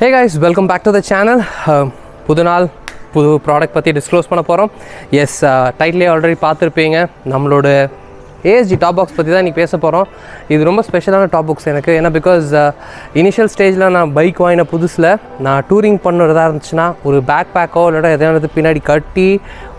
Hey guys, welcome back to the channel. புது நாள் புது ப்ராடக்ட் பற்றி டிஸ்க்ளோஸ் பண்ண போகிறோம். எஸ், டைட்டிலே ஆல்ரெடி பார்த்துருப்பீங்க. நம்மளோட ASG TOPBOX பற்றி தான் இன்றைக்கி பேச போகிறோம். இது ரொம்ப ஸ்பெஷலான டாப்பாக்ஸ் எனக்கு. ஏன்னா பிகாஸ் இனிஷியல் ஸ்டேஜில் நான் பைக் வாங்கின புதுசில் நான் டூரிங் பண்ணுறதா இருந்துச்சுன்னா ஒரு பேக் பேக்கோ இல்லைனா எதாவது பின்னாடி கட்டி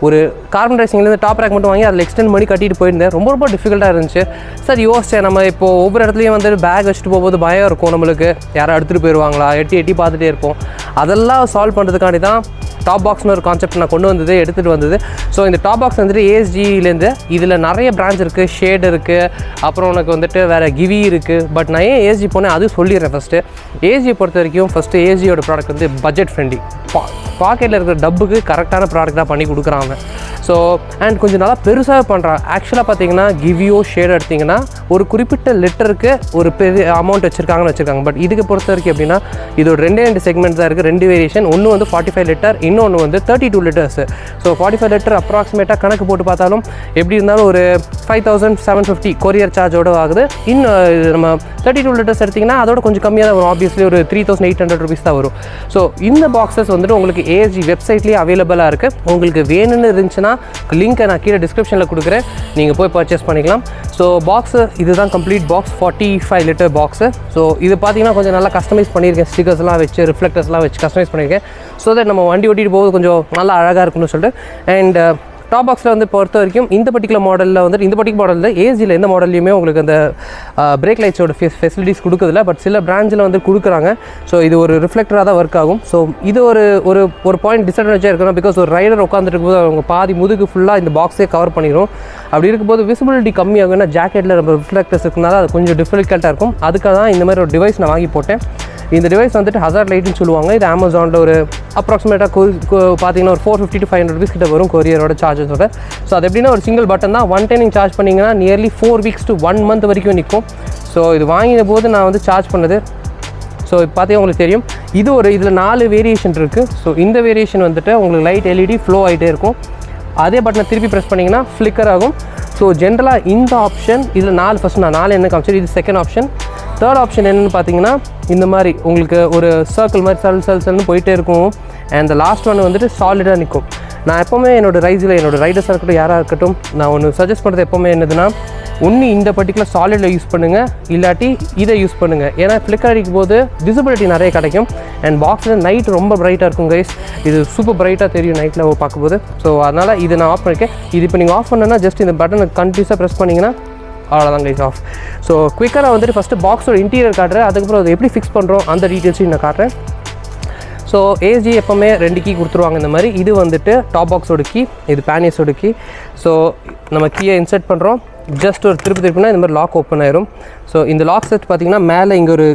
ஒரு கார்பன் ரைசிங்லேருந்து டாப் ரேக் மட்டும் வாங்கி அதில் எக்ஸ்டெண்ட் பண்ணி கட்டிட்டு போயிருந்தேன். ரொம்ப டிஃபிகல்ட்டாக இருந்துச்சு. சார் யோசிச்சேன், நம்ம இப்போது ஒவ்வொரு இடத்துலையும் வந்து பேக் வச்சுட்டு போகும்போது பயம் இருக்கும் நம்மளுக்கு, யாரும் எடுத்துகிட்டு போயிடுவாங்களா, எட்டி பார்த்துட்டே இருப்போம். அதெல்லாம் சால்வ் பண்ணுறதுக்காண்டி தான் டாப்பாக்ஸ்னு ஒரு கான்செப்ட் நான் கொண்டு வந்தது, எடுத்துகிட்டு வந்தது. ஸோ இந்த டாப்பாக்ஸ் வந்துட்டு ASGலேருந்து இதில் நிறைய பிரான்ச் இருக்குது, ஷேட் இருக்குது, அப்புறம் உனக்கு வந்துட்டு வேறு கிவி இருக்குது. பட் நான் ஏன் ASG போனேன் அது சொல்லிடுறேன். ஃபஸ்ட்டு ASG பொறுத்த வரைக்கும் ASGயோட ப்ராடக்ட் வந்து பட்ஜெட் ஃப்ரெண்ட்லி. பாக்கெட்டில் இருக்கிற டப்புக்கு கரெக்டான ப்ராடக்டாக பண்ணி கொடுக்குறாங்க. ஸோ அண்ட் கொஞ்சம் நல்லா பெருசாக பண்ணுறான். ஆக்சுவலாக பார்த்தீங்கன்னா கிவியோ ஷேட் எடுத்திங்கன்னா ஒரு குறிப்பிட்ட லிட்டருக்கு ஒரு பெரிய அமௌண்ட் வச்சுருக்காங்க. பட் இதுக்கு பொறுத்த வரைக்கும் எப்படின்னா இதோட ரெண்டு செக்மெண்ட் தான் இருக்குது, 2 வேரியேஷன். ஒன்று வந்து 45 லிட்டர், இன்னொன்று வந்து 32 லிட்டர்ஸ். ஸோ 45 லிட்டர் அப்ராக்சிமேட்டாக கணக்கு போட்டு பார்த்தாலும் எப்படி இருந்தாலும் ஒரு 5750 கொரியர் சார்ஜோடு ஆகுது. இன்னும் நம்ம 32 லிட்டர்ஸ் எடுத்திங்கன்னா அதோட கொஞ்சம் கம்மியாக தான் வரும். ஆப்வியஸ்லி ஒரு 3800 ருபீஸ் தான் வரும். ஸோ இந்த பாக்ஸஸ் வந்துட்டு உங்களுக்கு ASG வெப்சைட்லேயே அவைலபிளாக இருக்குது. உங்களுக்கு வேணும்னு இருந்துச்சுன்னா லிங்க்கை நான் கீழே டிஸ்கிரிப்ஷனில் கொடுக்குறேன், நீங்கள் போய் பர்ச்சேஸ் பண்ணிக்கலாம். ஸோ பாக்ஸு இதுதான் complete box, 45 litre box. So இது பார்த்தீங்கன்னா கொஞ்சம் நல்லா கஸ்டமைஸ் பண்ணியிருக்கேன், ஸ்டிக்கர்ஸ்லாம் வச்சு ரிஃப்ளெக்டர்ஸ்லாம் வச்சு கஸ்டமைஸ் பண்ணியிருக்கேன். ஸோ தட் நம்ம வண்டி ஓட்டிகிட்டு போகுது கொஞ்சம் நல்லா அழகாக இருக்குன்னு சொல்லிட்டு. அண்ட் டாப்பாக்ஸில் வந்து பொறுத்த வரைக்கும் இந்த பர்டிகுலர் மாடலில் வந்துட்டு இந்த பர்டிகுலர் மாடலில் ASGயில் எந்த மாடல்லையுமே உங்களுக்கு அந்த பிரேக் லைட்ஸோட ஃபெசிலிட்டிஸ் கொடுக்குறதில்ல. பட் சில பிரான்ச்சில் வந்து கொடுக்குறாங்க. ஸோ இது ஒரு ரிஃப்ளெக்டராக தான் ஒர்க் ஆகும். ஸோ இது ஒரு பாயிண்ட் டிஸ்அட்வான்டேஜாக இருக்கணும். பிகாஸ் ஒரு ரைடர் உட்காந்துட்டு இருக்கும்போது அவங்க பாதி முதுகு ஃபுல்லாக இந்த பாக்ஸே கவர் பண்ணிடும். அப்படி இருக்கும்போது விசிபிலிட்டி கம்மியாகும். ஏன்னா ஜாக்கெட்டில் நம்ம ரிஃப்ளெக்டர்ஸ் இருக்குனால அது கொஞ்சம் டிஃபிகல்ட்டாக இருக்கும். அதுக்காக தான் இந்த மாதிரி ஒரு டிவைஸ் நான் வாங்கி போட்டேன். இந்த டிவைஸ் வந்துட்டு ஹசார்ட் லைட்னு சொல்லுவாங்க. இது அமேசானில் ஒரு அப்ராக்சிமேட்டாக பார்த்தீங்கன்னா ஒரு 450 to 500 ருபீஸ் கிட்ட வரும் கொரியரோட சார்ஜஸோட. ஸோ அது எப்படின்னா ஒரு சிங்கிள் பட்டன் தான். ஒன் டைம் நீங்கள் சார்ஜ் பண்ணிங்கன்னா நியர்லி 4 weeks to 1 month வரைக்கும் நிற்கும். ஸோ இது வாங்கின போது நான் வந்து சார்ஜ் பண்ணது. ஸோ இப்போ பார்த்தீங்கன்னா உங்களுக்கு தெரியும், இதில் 4 வேரியேஷன் இருக்குது. ஸோ இந்த வேரியேஷன் வந்துட்டு உங்களுக்கு லைட் LED ஃப்ளோ ஆகிட்டே இருக்கும். அதே பட்டனை திருப்பி ப்ரெஸ் பண்ணிங்கன்னா ஃப்ளிக்கர் ஆகும். ஸோ ஜென்ரலாக இந்த ஆப்ஷன் இதில் 4 ஃபஸ்ட் நான் 4 என்ன காமிச்சேன், இது செகண்ட் ஆப்ஷன். தேர்ட் ஆப்ஷன் என்னென்னு பார்த்தீங்கன்னா இந்த மாதிரி உங்களுக்கு ஒரு சர்க்கிள் மாதிரி சல்னு போயிட்டே இருக்கும். அண்ட் இந்த லாஸ்ட் ஒன்று வந்துட்டு சாலிடாக நிற்கும். நான் எப்போவுமே என்னோடய ரைடர்ஸாக இருக்கட்டும் யாராக இருக்கட்டும் நான் ஒன்று சஜஸ்ட் பண்ணுறது எப்போவுமே என்னதுன்னா, ஒன்று இந்த பர்டிகுலர் சாலிடில் யூஸ் பண்ணுங்கள், இல்லாட்டி இதை யூஸ் பண்ணுங்கள். ஏன்னா ஃப்ளிக்கர் அடிக்கும் போது விசிபிலிட்டி நிறைய கிடைக்கும். அண்ட் பாக்ஸில் நைட் ரொம்ப பிரைட்டாக இருக்கும் கைஸ். இது சூப்பர் பிரைட்டாக தெரியும் நைட்டில் பார்க்கும்போது. ஸோ அதனால் இதை நான் ஆஃப் பண்ணியிருக்கேன். இது இப்போ நீங்கள் ஆஃப் பண்ணனா ஜஸ்ட் இந்த பட்டனை கண்டினியூஸாக ப்ரெஸ் பண்ணிங்கன்னா அவ்வளோதான் கைஸ், ஆஃப். ஸோ குயிக்காக வந்துட்டு ஃபஸ்ட்டு பாக்ஸோட இன்டீரியர் காட்டுறேன், அதுக்கப்புறம் அதை எப்படி ஃபிக்ஸ் பண்ணுறோம் அந்த டீட்டெயில்ஸையும் நான் காட்டுறேன். ஸோ ASG எப்போவுமே 2 கீ கொடுத்துருவாங்க இந்த மாதிரி. இது வந்துட்டு டாப்பாக்ஸோட கீ, இது பேனியர்ஸோட கீ. ஸோ நம்ம கீயை இன்சர்ட் பண்ணுறோம், ஜஸ்ட் ஒரு திருப்பினா இந்த மாதிரி லாக் ஓப்பன் ஆயிரும். ஸோ இந்த லாக் செட் பார்த்திங்கன்னா மேலே இங்கே ஒரு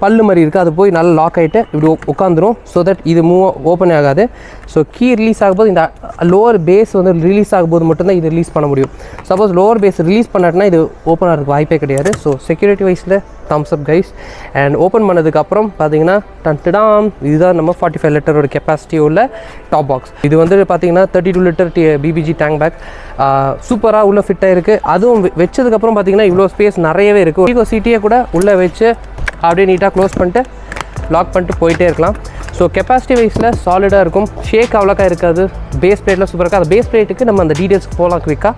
பல்லு மாதிரி இருக்குது, அது போய் நல்லா லாக் ஆகிட்டு இப்படி உட்காந்துரும். ஸோ தட் இது ஓப்பன் ஆகாது. ஸோ கீ ரிலீஸ் ஆகும்போது இந்த லோவர் பேஸ் வந்து ரிலீஸ் ஆகும்போது மட்டும்தான் இது ரிலீஸ் பண்ண முடியும். சப்போஸ் லோவர் பேஸ் ரிலீஸ் பண்ணாட்டினா இது ஓப்பன் ஆகிறதுக்கு வாய்ப்பே கிடையாது. ஸோ செக்யூரிட்டி வைஸில் thumbs up guys. And open பண்ணதுக்கப்புறம் பார்த்தீங்கன்னா டன்டாம், இதுதான் நம்ம 45 லிட்டரோட கெப்பாசிட்டி உள்ள டாப்பாக்ஸ். இது வந்து பார்த்தீங்கன்னா 32 லிட்டர் BBG டேங்க் பேக் சூப்பராக உள்ளே ஃபிட்டாக இருக்குது. அதுவும் வச்சதுக்கப்புறம் பார்த்தீங்கன்னா இவ்வளோ ஸ்பேஸ் நிறையவே இருக்குது. ஒரு சீட்டியே கூட உள்ளே வச்சு அப்படியே நீட்டாக க்ளோஸ் பண்ணிட்டு லாக் பண்ணிட்டு போயிட்டே இருக்கலாம். ஸோ கெப்பாசிட்டி வைஸில் சாலிடாக இருக்கும், ஷேக் அவ்வளோக்கா இருக்காது. பேஸ் பிளேட்டில் சூப்பராக இருக்குது. அந்த பேஸ் பிளேட்டுக்கு நம்ம அந்த டீட்டெயில்ஸ்க்கு போகலாம் குவிக்காக.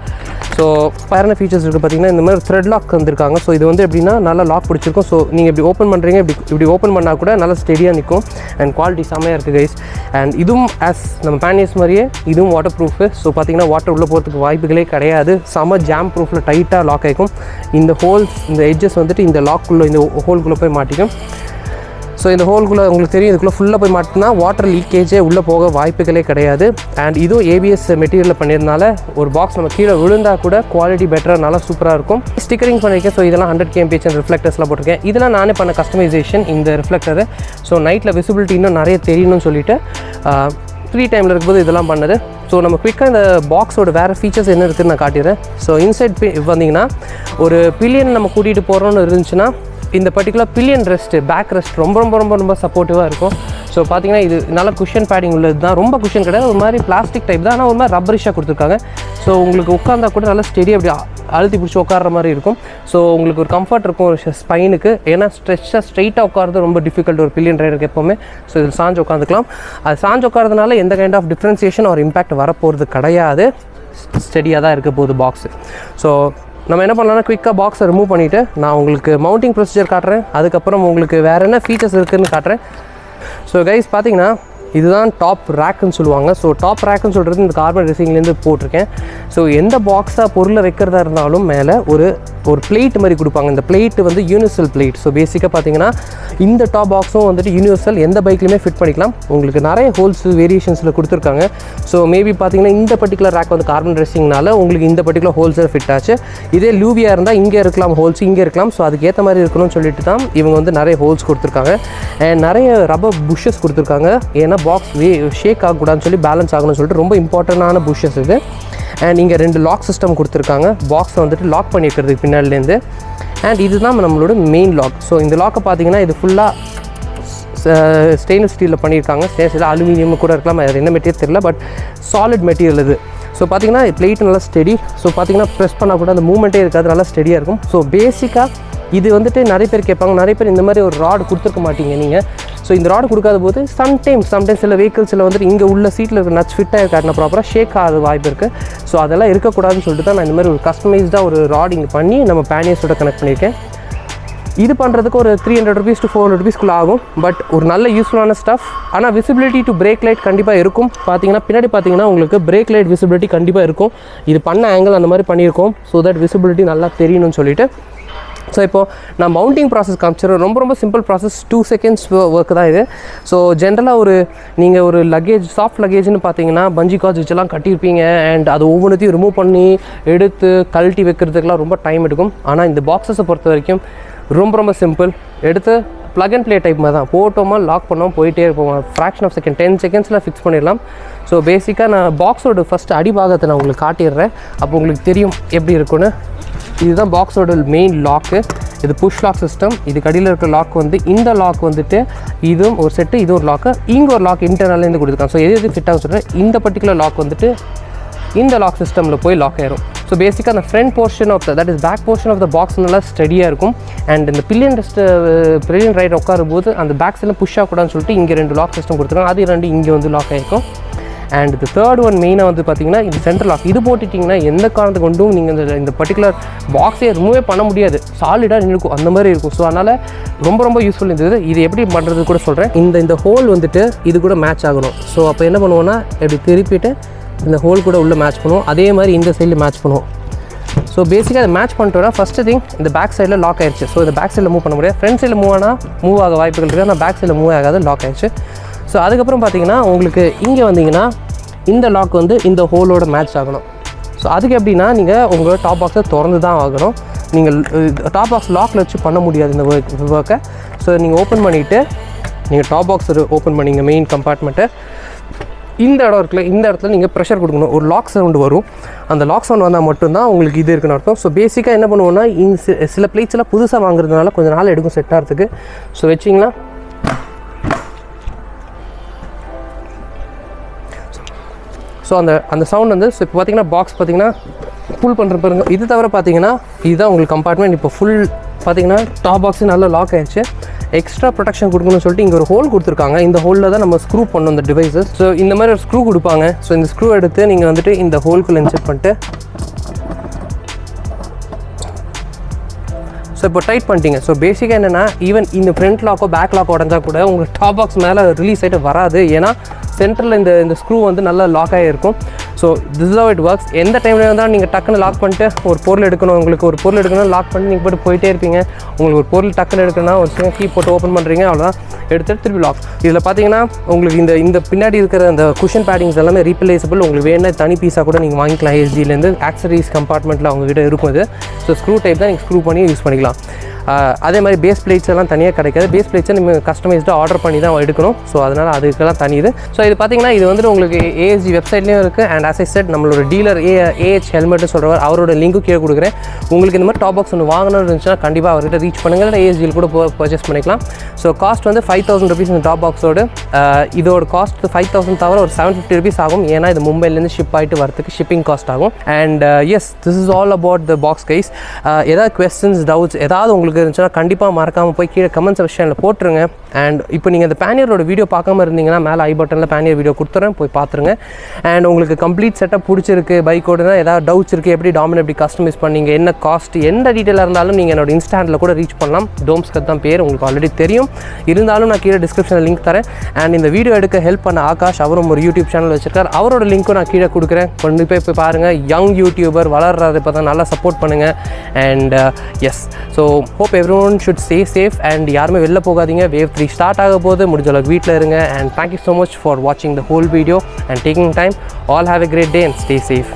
ஸோ வேறு ஃபீச்சர்ஸ் இருக்குது பார்த்தீங்கன்னா இந்த மாதிரி த்ரெட் லாக் வந்திருக்காங்க. ஸோ இது வந்து எப்படின்னா நல்லா லாக் பிடிச்சிருக்கும். ஸோ நீங்கள் இப்படி ஓப்பன் பண்ணுறீங்க, இப்படி ஓப்பன் பண்ணால் கூட நல்லா ஸ்டெடியாக நிற்கும். அண்ட் குவாலிட்டி செம்மையாக இருக்குது கைஸ். அண்ட் இதுவும் நம்ம பேனியர்ஸ் மாதிரியே இதுவும் வாட்டர் ப்ரூஃபு. ஸோ பார்த்தீங்கன்னா வாட்டர் உள்ளே போகிறதுக்கு வாய்ப்புகளே கிடையாது. செம்ம ஜாம் ப்ரூஃபில் டைட்டாக லாக் ஆகிக்கும். இந்த ஹோல்ஸ், இந்த எட்ஜஸ் வந்துட்டு இந்த லாக்குள்ளே இந்த ஹோல்குள்ளே போய் மாட்டிக்கும். ஸோ இந்த ஹோல்குள்ளே உங்களுக்கு தெரியும், இதுக்குள்ளே ஃபுல்லாக போய் மாட்டினா வாட்டர் லீக்கேஜே உள்ளே போக வாய்ப்புகளே கிடையாது. அண்ட் இதுவும் ABS மெட்டீரியலில் பண்ணியிருந்தால ஒரு பாக்ஸ் நம்ம கீழே விழுந்தால் கூட குவாலிட்டி பெட்டராக நல்லா சூப்பராக இருக்கும். ஸ்டிக்கரிங் பண்ணியிருக்கேன். ஸோ இதெல்லாம் 100 kmph ரிஃப்ளெக்டர்ஸ்லாம் போட்டிருக்கேன். இதெல்லாம் நானே பண்ண கஸ்டமைசேஷன் இந்த ரிஃப்ளெக்டரு. ஸோ நைட்டில் விசிபிலிட்டி இன்னும் நிறைய தெரியணும்னு சொல்லிட்டு ஃப்ரீ டைமில் இருக்கும்போது இதெல்லாம் பண்ணது. ஸோ நம்ம குயிக்காக இந்த பாக்ஸோட வேறு ஃபீச்சர்ஸ் என்ன இருக்குதுன்னு நான் காட்டிடுறேன். ஸோ இன்சைட் வந்தீங்கன்னா ஒரு பில்லியன் நம்ம கூட்டிகிட்டு போகிறோன்னு இருந்துச்சுன்னா இந்த particular pillion rest back rest ரொம்ப ரொம்ப ரொம்ப ரொம்ப சப்போர்ட்டிவாக இருக்கும். ஸோ பார்த்தீங்கன்னா இது நல்ல குஷன் பேடிங் உள்ளது தான், ரொம்ப குஷன் கிடையாது, ஒரு மாதிரி பிளாஸ்டிக் டைப் தான், ஆனால் ஒரு மாதிரி ரப்பரிஷாக கொடுத்துருக்காங்க. ஸோ உங்களுக்கு உட்காந்தா கூட நல்லா ஸ்டெடி அப்படி அழுத்தி பிடிச்சி உட்கார்ற மாதிரி இருக்கும். ஸோ உங்களுக்கு ஒரு கம்ஃபர்ட் இருக்கும் ஒரு ஸ்பைனுக்கு. ஏன்னா ஸ்ட்ரைட்டாக உட்காரது ரொம்ப டிஃபிகல்ட் ஒரு பில்லியன் ரைடருக்கு எப்போவுமே. ஸோ இதில் சாஞ்சு உட்காந்துக்கலாம். அது சாஞ்சு உட்காரதுனால எந்த கைண்ட் ஆஃப் டிஃப்ரென்சியேஷன் ஒரு இம்பாக்ட் வரப்போகிறது கிடையாது, ஸ்டெடியாக தான் இருக்க போகுது பாக்ஸு. ஸோ நம்ம என்ன பண்ணலாம்னா குயிக்காக பாக்ஸை ரிமூவ் பண்ணிவிட்டு நான் உங்களுக்கு மவுண்டிங் ப்ரொசீஜர் காட்டுறேன். அதுக்கப்புறம் உங்களுக்கு வேறு என்ன ஃபீச்சர்ஸ் இருக்குதுன்னு காட்டுறேன். ஸோ கைஸ் பார்த்தீங்கன்னா இதுதான் டாப் ரேக்குன்னு சொல்லுவாங்க. ஸோ டாப் ரேக்குன்னு சொல்கிறது இந்த கார்பன் ரெசிங்லேருந்து போட்டிருக்கேன். ஸோ எந்த பாக்ஸாக பொருளை வைக்கிறதா இருந்தாலும் மேலே ஒரு பிளேட் மாதிரி கொடுப்பாங்க. இந்த பிளேட்டு வந்து யூனிவர்சல் பிளேட். ஸோ பேசிக்காக பார்த்தீங்கன்னா இந்த டாப் பாக்ஸும் வந்துட்டு யூனிவர்சல், எந்த பைக்லையுமே ஃபிட் பண்ணிக்கலாம். உங்களுக்கு நிறைய ஹோல்ஸ் வேரியேஷன்ஸில் கொடுத்துருக்காங்க. ஸோ மேபி பார்த்தீங்கன்னா இந்த பர்டிகுலர் ரேக் வந்து கார்பன் ரெசிங்னால உங்களுக்கு இந்த பர்டிகுலர் ஹோல்ஸில் ஃபிட் ஆச்சு. இதே லூவியாக இருந்தால் இங்கே இருக்கலாம் ஹோல்ஸ், இங்கே இருக்கலாம். ஸோ அதுக்கேற்ற மாதிரி இருக்கணும்னு சொல்லிட்டு தான் இவங்க வந்து நிறைய ஹோல்ஸ் கொடுத்துருக்காங்க. அண்ட் நிறைய ரப்பர் புஷ்ஷஸ் கொடுத்துருக்காங்க. ஏன்னா பாக்ஸ் ஷேக் ஆகக்கூடாதுன்னு சொல்லி பேலன்ஸ் ஆகணும்னு சொல்லிட்டு ரொம்ப இம்பார்ட்டண்டான புஷ்ஷஸ் இது. அண்ட் இங்கே 2 லாக் சிஸ்டம் கொடுத்துருக்காங்க பாக்ஸை வந்துட்டு லாக் பண்ணி வைக்கிறதுக்கு பின்னாடிலேருந்து. அண்ட் இதுதான் நம்மளோட மெயின் லாக். ஸோ இந்த லாக்கை பார்த்தீங்கன்னா இது ஃபுல்லாக ஸ்டெயின்லெஸ் ஸ்டீலில் பண்ணியிருக்காங்க. ஸ்டெயின்லெஸ் ஸ்டீல் அலுமினியம் கூட இருக்கலாம், அது என்ன மெட்டீரியல் தெரியல, பட் சாலிட் மெட்டீரியல் இது. ஸோ பார்த்தீங்கன்னா பிளேட் நல்லா ஸ்டெடி. ஸோ பார்த்தீங்கன்னா ப்ரெஸ் பண்ணால் கூட அந்த மூவ்மெண்ட்டே இருக்காது, நல்லா ஸ்டெடியாக இருக்கும். ஸோ பேசிக்காக இது வந்துட்டு நிறைய பேர் கேட்பாங்க, நிறைய பேர் இந்த மாதிரி ஒரு ராடு கொடுத்துருக்க மாட்டீங்க நீங்கள். ஸோ இந்த ராடு கொடுக்காத போது சம்டைம்ஸ் சில வெஹிக்கிள்ஸில் வந்துட்டு இங்கே உள்ள சீட்டில் இருக்க நட்ஸ் ஃபிட்டாக காட்டினா ப்ராப்பராக ஷேக் ஆகாத வாய்ப்பு இருக்குது. ஸோ அதெல்லாம் இருக்கக்கூடாதுன்னு சொல்லிட்டு தான் நான் இந்த மாதிரி ஒரு கஸ்டமைஸ்டாக ஒரு ராடு இங்கே பண்ணி நம்ம பேனியர்ஸோட கனெக்ட் பண்ணியிருக்கேன். இது பண்ணுறதுக்கு ஒரு 300 rupees to 400 rupees ஆகும். பட் ஒரு நல்ல யூஸ்ஃபுல்லான ஸ்டஃப். ஆனால் விசிபிலிட்டி டு பிரேக் லைட் கண்டிப்பாக இருக்கும். பார்த்தீங்கன்னா பின்னாடி பார்த்தீங்கன்னா உங்களுக்கு பிரேக் லைட் விசிபிலிட்டி கண்டிப்பாக இருக்கும். இது பண்ண ஆங்கிள் அந்த மாதிரி பண்ணியிருக்கோம். ஸோ தட் விசிபிலிட்டி நல்லா தெரியணும்னு சொல்லிட்டு. ஸோ இப்போது நான் மவுண்டிங் ப்ராசஸ் காமிச்சிடுறேன். ரொம்ப ரொம்ப சிம்பிள் ப்ராசஸ், 2 seconds ஒர்க் தான் இது. ஸோ ஜென்ரலாக நீங்கள் ஒரு லக்கேஜ் சாஃப்ட் லக்கேஜ்னு பார்த்தீங்கன்னா பஞ்சி கார்ட்ஸ் வச்செல்லாம் கட்டியிருப்பீங்க. அண்ட் அது ஒவ்வொன்றுத்தையும் ரிமூவ் பண்ணி எடுத்து கழட்டி வைக்கிறதுக்கெலாம் ரொம்ப டைம் எடுக்கும். ஆனால் இந்த பாக்ஸஸை பொறுத்த வரைக்கும் ரொம்ப ரொம்ப சிம்பிள். எடுத்து ப்ளக் அண்ட் ப்ளே டைப் மாதிரி தான், போட்டோமா லாக் பண்ணோம் போயிட்டே இருப்போம். ஃப்ராக்ஷன் ஆஃப் செகண்ட் 10 secondsல ஃபிக்ஸ் பண்ணிடலாம். ஸோ பேசிக்காக நான் பாக்ஸோட ஃபஸ்ட்டு அடிபாகத்தை நான் உங்களுக்கு காட்டிடுறேன், அப்போ உங்களுக்கு தெரியும் எப்படி இருக்குன்னு. இதுதான் பாக்ஸோட மெயின் லாக்கு. இது புஷ் லாக் சிஸ்டம். இதுக்கு அடியில் இருக்கிற லாக் வந்து இந்த லாக் வந்துட்டு இதுவும் ஒரு செட்டு, இது ஒரு லாக்கு, இங்கே ஒரு லாக் இன்டர்னல்லேருந்து கொடுத்துருக்காங்க. ஸோ எது ஃபிட் ஆகும் சொல்கிறேன். இந்த பர்டிகுலர் லாக் வந்துட்டு இந்த லாக் சிஸ்டமில் போய் லாக் ஆயிரும். ஸோ பேசிக்காக அந்த front portion of that is back portion of the box நல்லா ஸ்டடியாக இருக்கும். அண்ட் இந்த பில்லியன் ரைட் உட்காரும் போது அந்த பேக்ஸ் எல்லாம் புஷ் ஆகக்கூடாதுன்னு சொல்லிட்டு இங்கே 2 லாக் சிஸ்டம் கொடுத்துருக்காங்க. அது 2 இங்கே வந்து லாக் ஆகிருக்கும். அண்ட் இந்த தேர்ட் ஒன் மெயினாக வந்து பார்த்தீங்கன்னா இந்த சென்ட்ரல் லாக். இது போட்டுட்டிங்கன்னா எந்த காரணத்தை கொண்டும் நீங்கள் இந்த பர்டிகுலர் பாக்ஸே ரிமூவே பண்ண முடியாது, சாலிடாக இருக்கும், அந்த மாதிரி இருக்கும். ஸோ அதனால் ரொம்ப ரொம்ப யூஸ்ஃபுல் இருந்தது. இது எப்படி பண்ணுறது கூட சொல்கிறேன். இந்த ஹோல் வந்துட்டு இது கூட மேட்ச் ஆகணும். ஸோ அப்போ என்ன பண்ணுவோன்னா இப்படி திருப்பிட்டு இந்த ஹோல் கூட உள்ளே மேட்ச் பண்ணுவோம். அதே மாதிரி இந்த சைடில் மேட்ச் பண்ணுவோம். ஸோ பேசிக்காக அதை மேட்ச் பண்ணிட்டோன்னா ஃபஸ்ட்டு திங் இந்த பேக் சைடில் லாக் ஆயிடுச்சு. ஸோ இந்த பேக் சைடில் மூவ் பண்ண முடியாது. ஃப்ரண்ட் சைடில் மூவ் ஆக வாய்ப்புகள் இருக்குது, ஆனால் பேக் சைடில் மூவ் ஆகாது, லாக் ஆயிடுச்சு. ஸோ அதுக்கப்புறம் பார்த்தீங்கன்னா உங்களுக்கு இங்கே வந்தீங்கன்னா இந்த லாக் வந்து இந்த ஹோலோட மேட்ச் ஆகணும். ஸோ அதுக்கு எப்படின்னா நீங்கள் உங்களோட டாப் பாக்ஸை திறந்து தான் ஆகணும். நீங்கள் டாப் பாக்ஸ் லாக்கில் வச்சு பண்ண முடியாது இந்த ஒர்க்கை. ஸோ நீங்கள் ஓப்பன் பண்ணிவிட்டு நீங்கள் டாப் பாக்ஸ் ஓப்பன் பண்ணிங்க மெயின் கம்பார்ட்மெண்ட்டை. இந்த இடம் இருக்குல்ல, இந்த இடத்துல நீங்கள் ப்ரெஷர் கொடுக்கணும். ஒரு லாக் சவுண்டு வரும். அந்த லாக் சவுண்ட் வந்தால் மட்டும்தான் உங்களுக்கு இது இருக்குன்னு அர்த்தம். ஸோ பேசிக்காக என்ன பண்ணுவோன்னா சில பிளேட்ஸ் எல்லாம் புதுசாக வாங்குறதுனால கொஞ்சம் நாள் எடுக்கும் செட் ஆகிறதுக்கு. ஸோ வச்சிங்களா ஸோ அந்த சவுண்ட் வந்து ஸோ இப்போ பார்த்தீங்கன்னா பாக்ஸ் பார்த்தீங்கன்னா புல் பண்ணுற பாருங்க. இது தவிர பார்த்தீங்கன்னா இதுதான் உங்களுக்கு கம்பார்ட்மெண்ட். இப்போ ஃபுல் பார்த்தீங்கன்னா டாப் பாக்ஸு நல்லா லாக் ஆகிடுச்சு. எக்ஸ்ட்ரா ப்ரொடெக்ஷன் கொடுக்கணும்னு சொல்லிட்டு இங்கே ஒரு ஹோல் கொடுத்துருக்காங்க. இந்த ஹோலில் தான் நம்ம ஸ்க்ரூ பண்ணணும் இந்த டிவைஸஸ். ஸோ இந்த மாதிரி ஒரு ஸ்க்ரூ கொடுப்பாங்க. ஸோ இந்த ஸ்க்ரூ எடுத்து நீங்கள் வந்துட்டு இந்த ஹோல்குள்ளே இன்செர்ட் பண்ணிட்டு ஸோ இப்போ டைட் பண்ணிட்டீங்க. ஸோ பேசிக்காக என்னென்னா ஈவன் இந்த ஃப்ரண்ட் லாக்கோ பேக் லாக்கோ உடஞ்சா கூட உங்களுக்கு டாப் பாக்ஸ் மேலே ரிலீஸ் ஆகிட்டு வராது. ஏன்னா சென்டரில் இந்த ஸ்க்ரூ வந்து நல்லா லாக் ஆகிருக்கும். So this is how it works. எந்த டைமில் இருந்தாலும் நீங்கள் டக்குன்னு லாக் பண்ணிட்டு ஒரு பொருள் எடுக்கணும், உங்களுக்கு ஒரு பொருள் எடுக்கணும், லாக் பண்ணி நீங்கள் போயிட்டே இருப்பீங்க. உங்களுக்கு ஒரு பொருள் டக்குன்னு எடுக்கணும்னா ஒரு சின்ன கீ போட்டு ஓப்பன் பண்ணுறீங்க, அவ்வளோதான், எடுத்துகிட்டு திருப்பி லாக். இதில் பார்த்தீங்கன்னா உங்களுக்கு இந்த பின்னாடி இருக்கிற அந்த குஷன் பேடிங்ஸ் எல்லாமே ரீப்ளேசபிள். உங்களுக்கு வேணா தனி பீஸாக கூட நீங்கள் வாங்கிக்கலாம். ASGலேருந்து ஆக்சரிஸ் கம்பார்ட்மெண்ட்டில் அவங்ககிட்ட இருக்கும் இது. ஸோ ஸ்க்ரூ டைப் தான் நீங்கள் ஸ்க்ரூ பண்ணி யூஸ் பண்ணிக்கலாம். அதே மாதிரி பேஸ் பிளேட்ஸ் எல்லாம் தனியாக கிடைக்காது. பேஸ் பிளேட்ஸை நீங்கள் கஸ்டமைஸ்டாக ஆர்டர் பண்ணி தான் எடுக்கணும். ஸோ அதனால் அதுக்கெல்லாம் தனியுது. ஸோ இது பார்த்தீங்கன்னா இது வந்துட்டு உங்களுக்கு ASG வெப்சைட்லேயும் இருக்குது. அண்ட் as I said நம்மளோட டீலர் AH ஹெல்மெட்டு சொல்கிறவர் அவரோட லிங்க்கும் கீழே கொடுக்குறேன். உங்களுக்கு இந்த மாதிரி டாப் பாக்ஸ் ஒன்று வாங்கணும்னு இருந்துச்சுன்னா கண்டிப்பாக அவர்கிட்ட ரீச் பண்ணுங்கள். இல்லை ASGயில் கூட பர்ச்சேஸ் பண்ணிக்கலாம். ஸோ காஸ்ட் வந்து 5000 rupees இந்த டாப் பாக்ஸோடு. இதோட காஸ்ட் 5000 தவிர ஒரு 750 rupees ஆகும். ஏன்னா இது மும்பைலேருந்து ஷிப் ஆகிட்டு வரதுக்கு ஷிப்பிங் காஸ்ட் ஆகும். And yes, this is all about the box guys. ஏதாவது questions, டவுட்ஸ் ஏதாவது உங்களுக்கு இருந்துச்சுன்னா கண்டிப்பாக மறக்காமல் போய் கீழே கமெண்ட் செக்ஷனில் போட்டுருங்க. அண்ட் இப்போ நீங்கள் இந்த பேனியரோட வீடியோ பார்க்காம இருந்தீங்கன்னா மேலே ஐ பட்டனில் பேனியர் வீடியோ கொடுத்துறேன், போய் பார்த்துருங்க. அண்ட் உங்களுக்கு கம்ப்ளீட் செட்டப் பிடிச்சிருக்கு, பைக்கோடுனா ஏதாவது டவுட்ஸ் இருக்குது, எப்படி டாமினேட் எப்படி கஸ்டமைஸ் பண்ணீங்க, என்ன காஸ்ட், எந்த டீட்டெயிலாக இருந்தாலும் நீங்கள் என்னோட இன்ஸ்டாண்டில் கூட ரீச் பண்ணலாம். டோம்ஸ்கட் தான் பேர், உங்களுக்கு ஆல்ரெடி தெரியும். இருந்தாலும் நான் கீழே டிஸ்கிரிப்ஷனில் லிங்க் தரேன். அண்ட் இந்த வீடியோ எடுக்க ஹெல்ப் பண்ண ஆகாஷ், அவரும் ஒரு யூடியூப் சேனல் வச்சிருக்கார். அவரோட லிங்க்கும் நான் கீழே கொடுக்குறேன். கொண்டு போய் பாருங்கள். யங் யூடியூபர் வளர்றாரு, இப்போ தான் நல்லா சப்போர்ட் பண்ணுங்கள். And yes, so hope every one should stay safe. And யாருமே வெளில போகாதீங்க. Wave 3 ஸ்டார்ட் ஆக போது, முடிஞ்ச அளவுக்கு வீட்டில் இருங்க. And thank you so much for வாட்சிங் the whole video and taking time. All have a great day and stay safe.